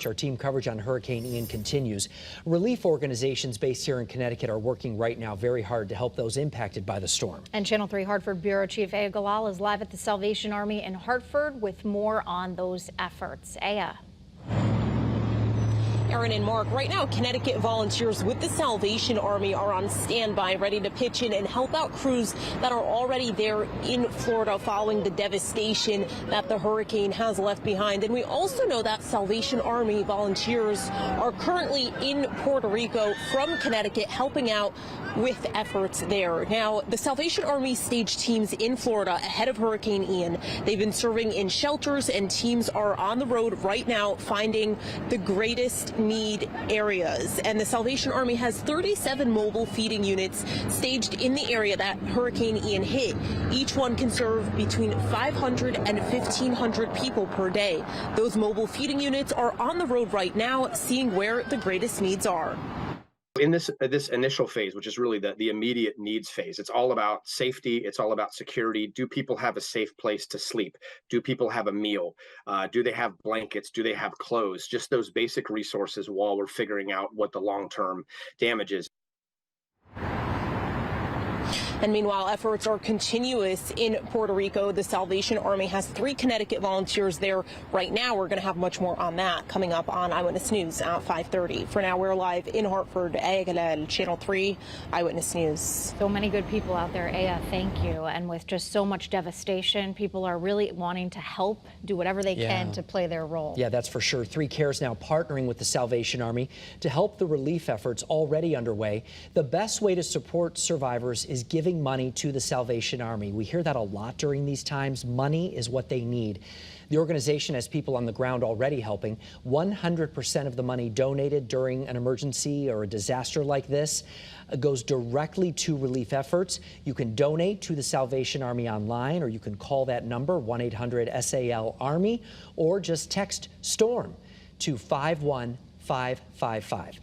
Our team coverage on Hurricane Ian continues. Relief organizations based here in Connecticut are working right now very hard to help those impacted by the storm. And Channel 3 Hartford Bureau Chief Aya Galal is live at the Salvation Army in Hartford with more on those efforts. Aya. Aaron and Mark, right now, Connecticut volunteers with the Salvation Army are on standby, ready to pitch in and help out crews that are already there in Florida following the devastation that the hurricane has left behind. And we also know that Salvation Army volunteers are currently in Puerto Rico from Connecticut helping out with efforts there. Now, the Salvation Army staged teams in Florida ahead of Hurricane Ian. They've been serving in shelters, and teams are on the road right now finding the greatest need areas. And the Salvation Army has 37 mobile feeding units staged in the area that Hurricane Ian hit. Each one can serve between 500 and 1,500 people per day. Those mobile feeding units are on the road right now, seeing where the greatest needs are. In this initial phase, which is really the immediate needs phase, it's all about safety. It's all about security. Do people have a safe place to sleep? Do people have a meal? Do they have blankets? Do they have clothes? Just those basic resources while we're figuring out what the long-term damage is. And meanwhile, efforts are continuous in Puerto Rico. The Salvation Army has 3 Connecticut volunteers there right now. We're going to have much more on that coming up on Eyewitness News at 5:30. For now, we're live in Hartford. Aya Galal, Channel 3 Eyewitness News. So many good people out there, Aya, thank you. And with just so much devastation, people are really wanting to help, do whatever they can to play their role. Yeah, that's for sure. 3Cares now partnering with the Salvation Army to help the relief efforts already underway. The best way to support survivors is giving money to the Salvation Army. We hear that a lot during these times. Money is what they need. The organization has people on the ground already helping. 100% of the money donated during an emergency or a disaster like this goes directly to relief efforts. You can donate to the Salvation Army online, or you can call that number, 1-800-SAL-ARMY, or just text STORM to 51555.